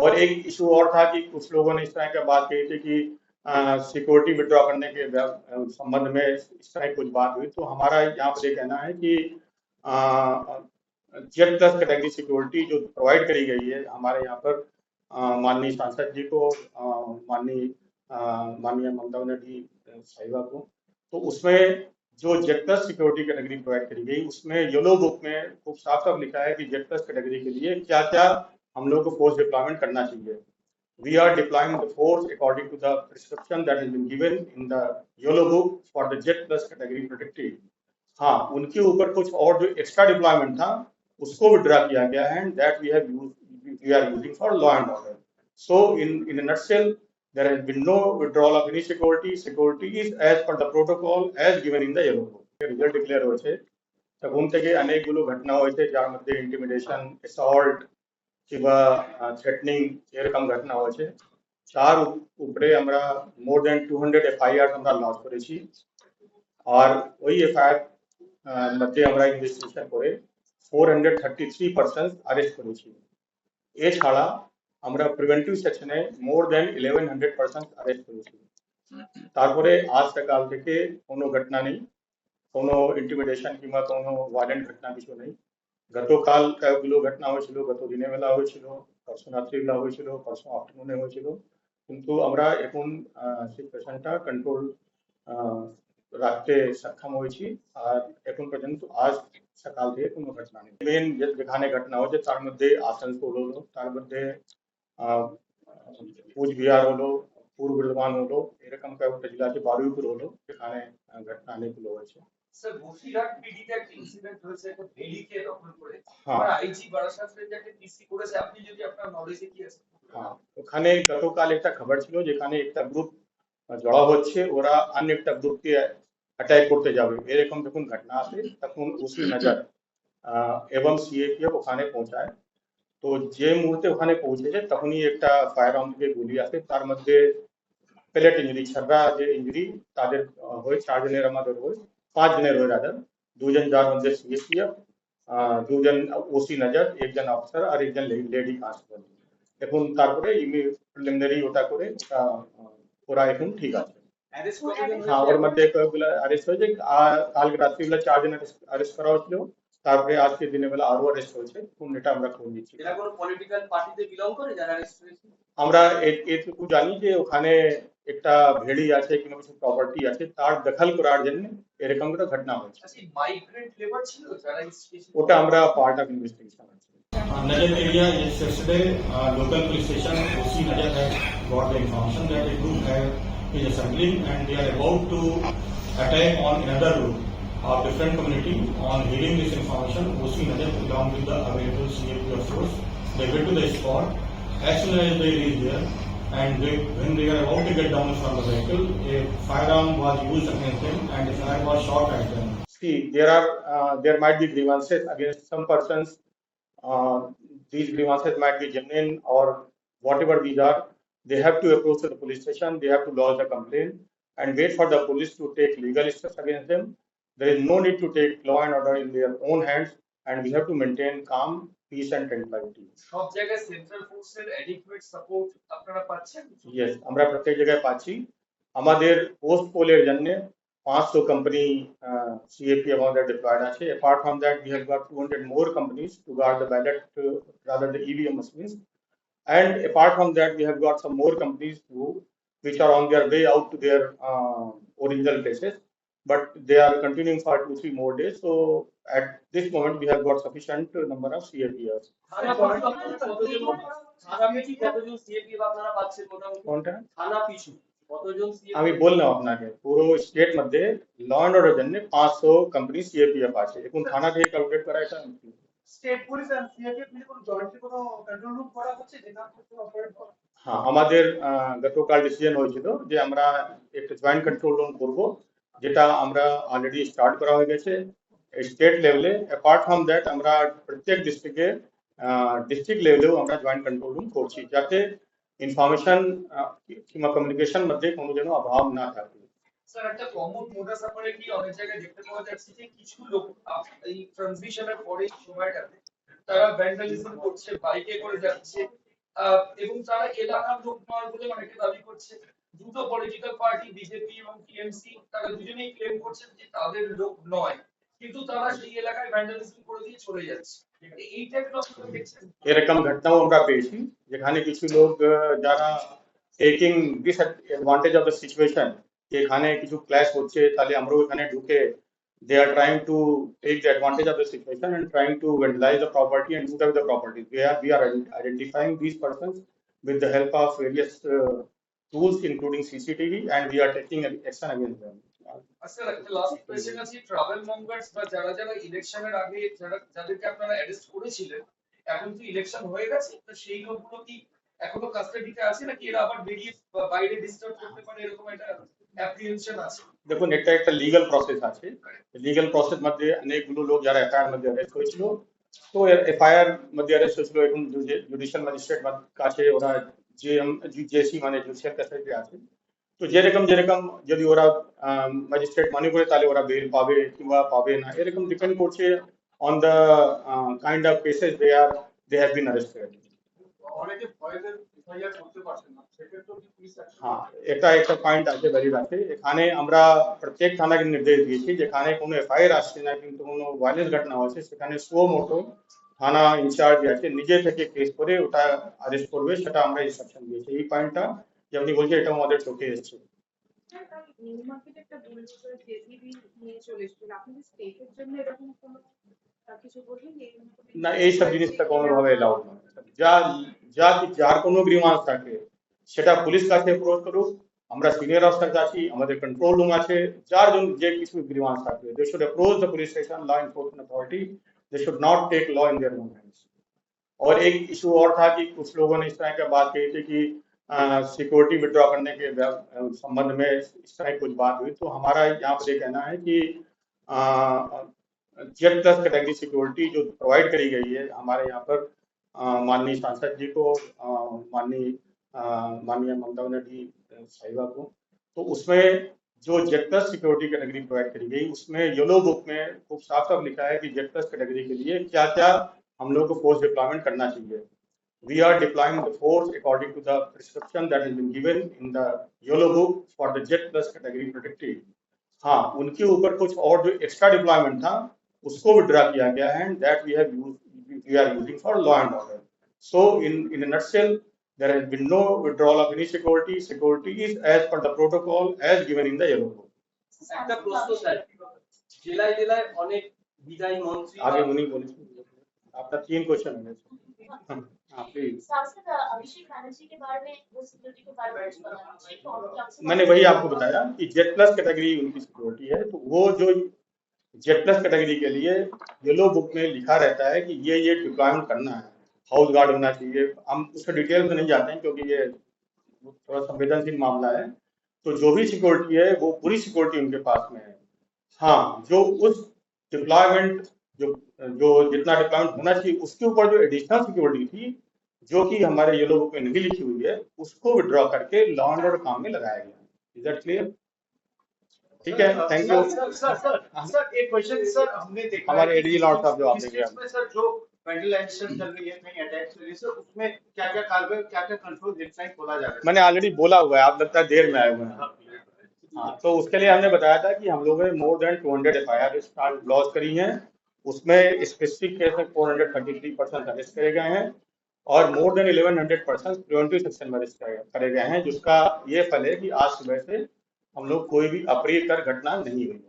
और एक इशू और था कि कुछ लोगों ने इस तरह की बात कही थी कि सिक्योरिटी विड्रॉ करने के संबंध में इस तरह की कुछ बात हुई। तो हमारा यहाँ पर ये कहना है कि जेड प्लस कैटेगरी सिक्योरिटी जो प्रोवाइड करी गई है हमारे यहाँ पर माननीय सांसद जी को, माननीय ममता बनर्जी साहिबा को, तो उसमें जो Z plus security category provide करी गई उसमें येलो बुक में खूब साफ साफ लिखा है कि जेड प्लस कैटेगरी के लिए क्या क्या हम लोग को फोर्स डिप्लॉयमेंट करना चाहिए। We are deploying the force according to the prescription that has been given in the yellow book for the jet plus category protected। हाँ, उनके ऊपर कुछ और जो एक्स्ट्रा डिप्लॉयमेंट था उसको विड्रा किया गया है and that we are using for law and order. So in a nutshell there has been no withdrawal of any security is as per the protocol as given in the yellow book। Result declare હોય છે તકુમ থেকে અનેકগুলো ઘટના હોય છે যার মধ্যে ઇન્ટિમિડેશન, assault কিংবা threatening এরকম ঘটনা হয়েছে। তার উপরে আমরা মোর দেন 200 এফআইআর আমরা লঞ্চ করেছি আর ওই এফআইআর মধ্যে আমরা ইনভেস্টিগেশন করে 433 পারসন অ্যারেস্ট করেছি। এছাড়া আমরা প্রিভেন্টিভ সেকশনে মোর দেন 1100 পারসন অ্যারেস্ট করেছি। তারপরে আজ সকাল থেকে কোনো ঘটনা নেই, কোনো ইন্টিমিডেশন কিংবা কোনো ভায়োলেন্ট ঘটনা কিছু নেই। গতকাল কয়েকগুলো ঘটনা হয়েছিল, গত দিনের বেলা হয়েছিল, পরশু রাত্রিবেলা হয়েছিল, পরশু আফটারনুনে হয়েছিল, কিন্তু আমরা এখন সিচুয়েশনটা কন্ট্রোল রাখতে সক্ষম হয়েছি আর এখন পর্যন্ত আজ সকাল থেকে কোনো ঘটনা নেই। মেন যেখানে ঘটনা হয়েছে তার মধ্যে আসানসোল হলো, তার মধ্যে কোচবিহার হলো, পূর্ব বর্ধমান হলো, এরকম কয়েকটা জেলা আছে, বারুইপুর হলো, যেখানে ঘটনা অনেকগুলো হয়েছে। স্যার বসিরহাট পিডিতে একটা ইনসিডেন্ট হয়েছে, একটা ভেলিকে দখল করে হ্যাঁ, আর আইজি বারাসাত রেঞ্জ একটা পিসি করেছে, আপনি যদি আপনার নলেজে কি আছে? হ্যাঁ, ওখানে গতকাল একটা খবর ছিল যেখানে একটা গ্রুপ জড়া হচ্ছে, ওরা অন্য একটা গ্রুপকে অ্যাটাক করতে যাবে, এরকম যখন ঘটনা আসে তখন উসি নজর এবং সিএপিএফ ওখানে পৌঁছায়। তো যে মুহূর্তে ওখানে পৌঁছেছে তখনই একটা ফায়ার আর্ম থেকে গুলি আসে, তার মধ্যে প্লেট ইঞ্জুরি, ছর্রা যে ইঞ্জুরি তাদের হয়, 4 জনের আমাদের হয়, 5 জনের হয় রাদার, 2 জন যার মধ্যে সিএপিএফ, 2 জন ওসি নজর, 1 জন অফিসার আর 1 জন লেডি কনস্টেবল। এখন তারপরে প্রিলিমিনারি ওটা করে ওরা এখন ঠিক আছে। হ্যাঁ, ওর মধ্যে কয়েকগুলো অ্যারেস্ট হয়েছে, কালকে রাত্রিবেলা 4 জন অ্যারেস্ট করা হয়েছিল, তারপরে আজকে দিনের বেলা আরো অ্যারেস্ট হয়েছে। কোন এটা আমরা খোঁজ নিচ্ছি। এরা কোন পলিটিক্যাল পার্টিতে বিলং করে যারা অ্যারেস্ট হয়েছে? আমরা এটুকু জানি যে ওখানে একটা ভেড়ি আছে কিংবা কিছু প্রপার্টি আছে, তার দখল করার জন্য এরকম একটা ঘটনা হয়েছে। মাইগ্রেন্ট লেবার ছিল যারা ওটা আমরা পার্ট অফ ইনভেস্টিগেশন আছে। Najar area is yesterday local police station OC Najar has got the information that a group is assembling and they are about to attack on another route of different community. On hearing this information, OC Najar along with the available CAPF force, they went to the spot. As soon as they reach there and when they are about to get down from the vehicle, a firearm was used against them and a fire was shot at them. See, there might be grievances against some persons. These grievances might be genuine or whatever these are, they have to approach the police station, they have to lodge a complaint and wait for the police to take legal steps against them. There is no need to take law and order in their own hands and we have to maintain calm, peace and tranquility. সব জায়গায় central ফোর্সের adequate support আপনারা পাচ্ছেন? Yes, আমরা প্রত্যেক জায়গায় পাচ্ছি। আমাদের পোস্ট পোলের জন্য 500 company CAPF আমাদের deployed আছে। Apart from that, we have got 200 more companies to guard the ballot, rather the EVM machines. And apart from that, we have got some more companies which are on their way out to their original places, but they are continuing for 2-3 more days. So at this moment, we have got sufficient number of CAPFs. কোনটা? আমি বললাম আপনাকে পুরো state মধ্যে ল and order জন্য 500 company CAPF আছে। এখন থানা থেকে ক্যালকুলেট করা এটা স্টেট পুলিশ আর সিএপিএফ মিলে কোনো জয়েন্টলি কোনো কন্ট্রোল রুম করা হচ্ছে যেটা অপারেট করা? হ্যাঁ, আমাদের গতকাল ডিসিশন হয়েছিল যে আমরা একটা জয়েন্ট কন্ট্রোল রুম করব, যেটা আমরা অলরেডি স্টার্ট করা হয়ে গেছে স্টেট লেভেলে। অ্যাপার্ট ফ্রম দ্যাট আমরা প্রত্যেক ডিস্ট্রিক্ট লেভেলেও আমরা জয়েন্ট কন্ট্রোল রুম করছি, যাতে ইনফরমেশন কিংবা কমিউনিকেশন মধ্যে কোনো যেন অভাব না থাকে। স্যার, একটা কমন মোডাস অপারেন্ডি অনেক জায়গায় দেখতে পাওয়া যাচ্ছে যে কিছু লোক এই ট্রানজিশনের পরে সময়টাতে তারা ভ্যান্ডালিজম করছে, বাইকে করে যাচ্ছে, এবং তারা এলাকার লোক নয় বলে অনেকে দাবি করছে। দুটো পলিটিক্যাল পার্টি বিজেপি এবং টিএমসি তারা দুজনেই ক্লেম করছেন যে তাদের লোক নয়, কিন্তু তারা সেই এলাকায় ভ্যান্ডালিজম করে দিয়ে চলে যাচ্ছে। এই টাইপের আপনারা দেখছেন? এরকম ঘটনাও আমরা পেয়েছি যেখানে কিছু লোক যারা taking disadvantage of the situation, এখানে কিছু ক্ল্যাশ হচ্ছে তাহলে আমরাও এখানে ঢুকে they are trying to take the advantage of the situation and trying to vandalize the property and loot away the property. We are identifying these persons with the help of various tools including CCTV and we are taking action against them. Sir একটা last question আছে, travel মঙ্গার্স বা যারা যারা ইলেকশনের আগে যাদেরকে আপনারা arrest করেছিলেন, এখন তো ইলেকশন হয়ে গেছে, তো সেই লোকগুলো কি এখনো কাস্টাডিতে আছে নাকি এরা আবার বেরিয়ে বাইরে ডিস্টার্ব করতে পারে এরকম একটা অ্যাপ্রিহেনশন আছে? দেখুন এটা একটা লিগ্যাল প্রসেস আছে, লিগ্যাল প্রসেস মধ্যে অনেকগুলো লোক যারা এফআইআর মধ্যে অ্যারেস্ট হয়েছিল, তো এফআইআর মধ্যে অ্যারেস্ট হয়েছিল এবং জুডিশিয়াল ম্যাজিস্ট্রেট কাছে ওরা জেসি মানে জুডিশিয়াল কাস্টাডিতে আছে। তো যেরকম যদি ওরা ম্যাজিস্ট্রেট মনে করে তাহলে ওরা বেল পাবে কিংবা পাবে না, এরকম ডিপেন্ড করছে on the kind of cases they have been arrested. অনেকে ভয়েতে এফআইআর করতে পারছেন না, সেক্ষেত্রে কি পুলিশ অ্যাকশন? হ্যাঁ, এটা একটা পয়েন্ট আছে, ভ্যালিড আছে। এখানে আমরা প্রত্যেক থানাকে নির্দেশ দিয়েছি যেখানে কোনো এফআইআর আসছে না কিন্তু কোনো ভায়োলেন্স ঘটনা হচ্ছে সেখানে সো মোটো থানা ইনচার্জ আছে নিজে থেকে কেস করে ওটা অ্যারেস্ট করবে, সেটা আমরা ইনস্ট্রাকশন দিয়েছি। এই পয়েন্টটা যে আপনি বলছেন এটা আমাদের চোখে এসেছে। না, এইসব জিনিসটা কোনোভাবে এলাউড নয়। যার কোনো গ্রিভান্স থাকে সেটা পুলিশ কাছে অ্যাপ্রোচ করুক, আমরা সিনিয়র অফিসার আছি, আমাদের কন্ট্রোল রুম আছে, যার জন্য যে কিছু গ্রিভান্স থাকে they should approach the police station, law enforcement authority, they should not take law in their own hands. और एक इशू और था कि कुछ लोगों ने इस तरह की बात कही थी कि सिक्योरिटी विड्रॉ करने के संबंध में इस तरह की कुछ बात हुई, तो हमारा यहाँ पर ये कहना है कि जेड प्लस कैटेगरी सिक्योरिटी जो प्रोवाइड करी गई है हमारे यहाँ पर माननीय सांसद जी को, माननीय ममता बनर्जी साहिबा को, तो उसमें जो Z plus security category provide करी गई उसमें येलो बुक में खूब साफ साफ लिखा है कि जेड प्लस कैटेगरी के लिए क्या क्या हम लोग को फोर्स डिप्लॉयमेंट करना चाहिए। We are deploying the force according to the prescription that has been given in the yellow book for the jet plus category protected। हाँ, उनके ऊपर कुछ और जो एक्स्ट्रा डिप्लॉयमेंट था उसको विड्रा किया गया है and that we are using for law and order। So in a nutshell, there has been no withdrawal of any security. Security is as per the protocol as given in the yellow book। একটা প্রশ্ন sir, জেলায় জেলায় অনেক বিদায়ী মন্ত্রী आगे उन्हीं बोले आपका 3 क्वेश्चन है। हाँ प्लीज। सांसद अभिषेक बनर्जी के बारे में वो सिक्योरिटी के बारे में कुछ बताना चाहिए। मैंने वही आपको बताया कि जेड प्लस कैटेगरी उनकी सिक्योरिटी है, तो वो जो जेड प्लस कैटेगरी के लिए येलो बुक में लिखा रहता है कि ये डिप्लॉयमेंट करना है, हाउस गार्ड होना चाहिए। हम उसके डिटेल में नहीं जाते हैं क्योंकि ये थोड़ा संवेदनशील मामला है, तो जो भी सिक्योरिटी है वो पूरी सिक्योरिटी उनके पास में है। हाँ, जो उस डिप्लॉयमेंट जो जितना डिप्लॉयमेंट होना चाहिए उसके ऊपर जो एडिशनल सिक्योरिटी थी जो कि हमारे येलो बुक में नहीं लिखी हुई है उसको विड्रॉ करके लॉ एंड ऑर्डर काम में लगाया गया। Is that clear? ठीक है, थैंक यू। सर एक क्वेश्चन सर, हमने देखा हमारे एडीजी लॉर्ड साहब जवाब देंगे। इसमें सर जो वेंटिलेशन चल रही है, कहीं अटैक चल रही है सर, उसमें क्या क्या कार्रवाई, क्या क्या कंट्रोल हेल्पलाइन खोला जा रहा है? मैंने ऑलरेडी बोला हुआ है, आप लगता है देर में आए हुए हैं। हाँ, तो उसके लिए हमने बताया था कि हम लोगों ने मोर देन 200 एफआईआर लॉन्च करी हैं, उसमें स्पेसिफिक केस में 433 पर्सन अरेस्ट करे गए हैं और more than 1100 person preventive section में अरेस्ट करे गए हैं, जिसका ये फल है कि आज सुबह से हम लोग कोई भी अप्रियकर घटना नहीं हुई।